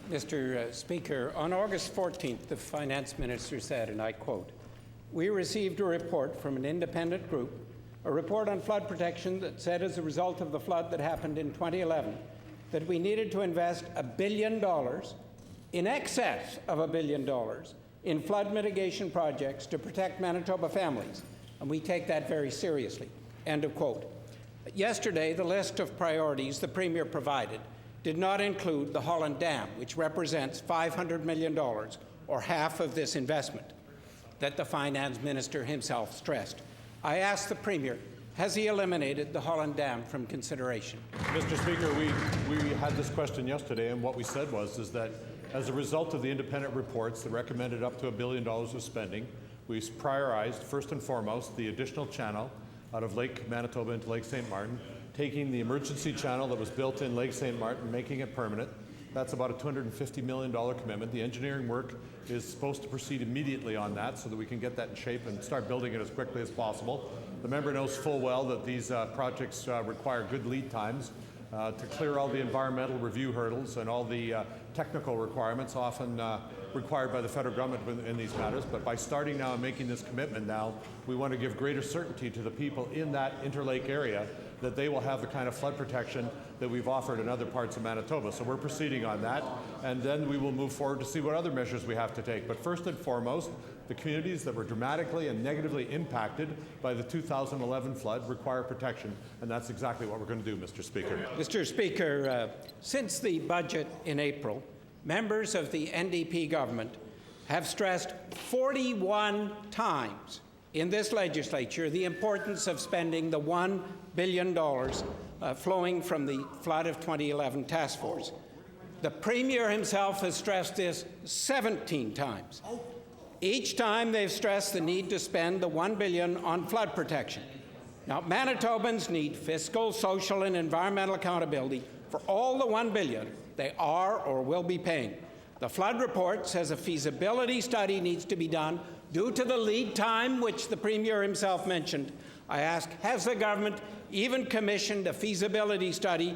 Mr. Speaker, on August 14th, the Finance Minister said, and I quote, "We received a report from an independent group, a report on flood protection that said as a result of the flood that happened in 2011, that we needed to invest $1 billion, in excess of $1 billion, in flood mitigation projects to protect Manitoba families, and we take that very seriously." End of quote. Yesterday, the list of priorities the Premier provided did not include the Holland Dam, which represents $500 million, or half of this investment, that the Finance Minister himself stressed. I asked the Premier, has he eliminated the Holland Dam from consideration? Mr. Speaker, we had this question yesterday, and what we said is that as a result of the independent reports that recommended up to $1 billion of spending, we prioritized, first and foremost, the additional channel out of Lake Manitoba into Lake St. Martin, taking the emergency channel that was built in Lake St. Martin, making it permanent. That's about a $250 million commitment. The engineering work is supposed to proceed immediately on that so that we can get that in shape and start building it as quickly as possible. The member knows full well that these projects require good lead times to clear all the environmental review hurdles and all the technical requirements often required by the federal government in these matters. But by starting now and making this commitment now, we want to give greater certainty to the people in that interlake area that they will have the kind of flood protection that we've offered in other parts of Manitoba. So we're proceeding on that, and then we will move forward to see what other measures we have to take. But first and foremost, the communities that were dramatically and negatively impacted by the 2011 flood require protection, and that's exactly what we're going to do, Mr. Speaker. Mr. Speaker, since the budget in April, members of the NDP government have stressed 41 times in this legislature the importance of spending the $1 billion flowing from the flood of 2011 task force. The Premier himself has stressed this 17 times. Each time they've stressed the need to spend the $1 billion on flood protection. Now, Manitobans need fiscal, social, and environmental accountability for all the $1 billion they are or will be paying. The flood report says a feasibility study needs to be done due to the lead time, which the Premier himself mentioned. I ask, has the government even commissioned a feasibility study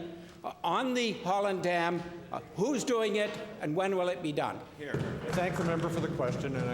on the Holland Dam? Who's doing it, and when will it be done? Thank the member for the question, and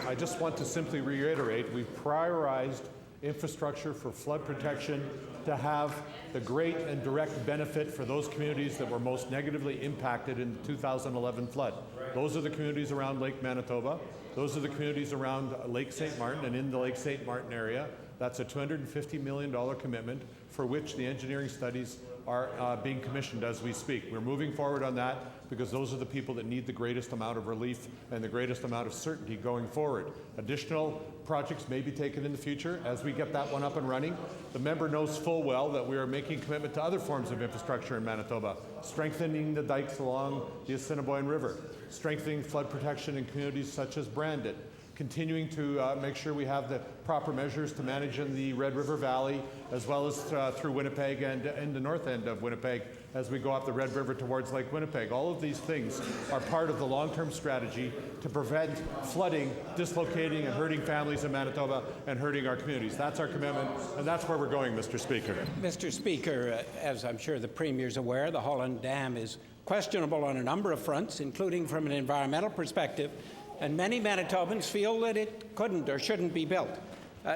I just want to simply reiterate, we've prioritized infrastructure for flood protection to have the great and direct benefit for those communities that were most negatively impacted in the 2011 flood. Those are the communities around Lake Manitoba. Those are the communities around Lake St. Martin and in the Lake St. Martin area. That's a $250 million commitment for which the engineering studies are being commissioned as we speak. We're moving forward on that because those are the people that need the greatest amount of relief and the greatest amount of certainty going forward. Additional projects may be taken in the future as we get that one up and running. The member knows full well that we are making commitment to other forms of infrastructure in Manitoba, strengthening the dikes along the Assiniboine River, strengthening flood protection in communities such as Brandon, continuing to make sure we have the proper measures to manage in the Red River Valley, as well as through Winnipeg and in the north end of Winnipeg as we go up the Red River towards Lake Winnipeg. All of these things are part of the long-term strategy to prevent flooding, dislocating, and hurting families in Manitoba and hurting our communities. That's our commitment, and that's where we're going, Mr. Speaker. Mr. Speaker, as I'm sure the Premier's aware, the Holland Dam is questionable on a number of fronts, including from an environmental perspective, and many Manitobans feel that it couldn't or shouldn't be built.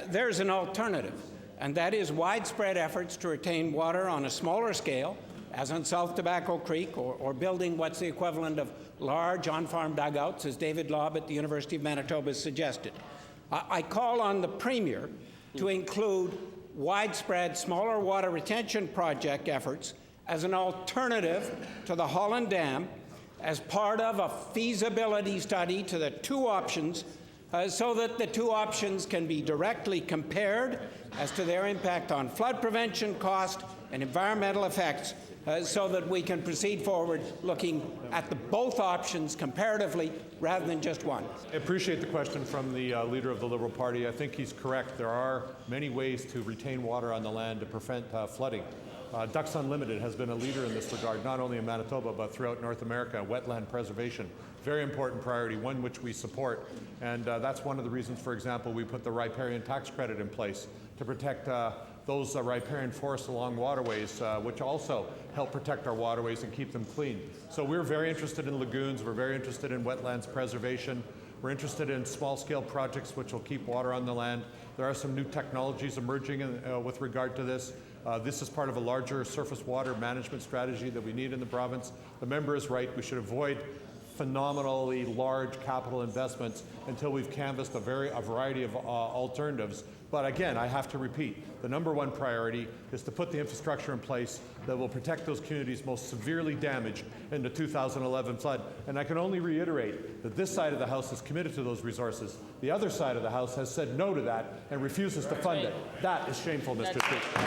There's an alternative, and that is widespread efforts to retain water on a smaller scale, as on South Tobacco Creek, or building what's the equivalent of large on-farm dugouts, as David Lobb at the University of Manitoba has suggested. I call on the Premier to include widespread smaller water retention project efforts as an alternative to the Holland Dam, as part of a feasibility study to the two options, so that the two options can be directly compared as to their impact on flood prevention cost and environmental effects, so that we can proceed forward looking at both options comparatively rather than just one. I appreciate the question from the leader of the Liberal Party. I think he's correct. There are many ways to retain water on the land to prevent flooding. Ducks Unlimited has been a leader in this regard, not only in Manitoba, but throughout North America. Wetland preservation, very important priority, one which we support. And that's one of the reasons, for example, we put the riparian tax credit in place to protect those riparian forests along waterways, which also help protect our waterways and keep them clean. So we're very interested in lagoons. We're very interested in wetlands preservation. We're interested in small-scale projects which will keep water on the land. There are some new technologies emerging with regard to this. This is part of a larger surface water management strategy that we need in the province. The member is right. We should avoid phenomenally large capital investments until we've canvassed a variety of alternatives. But again, I have to repeat, the number one priority is to put the infrastructure in place that will protect those communities most severely damaged in the 2011 flood. And I can only reiterate that this side of the House is committed to those resources. The other side of the House has said no to that and refuses to fund it. That is shameful, Mr. Speaker.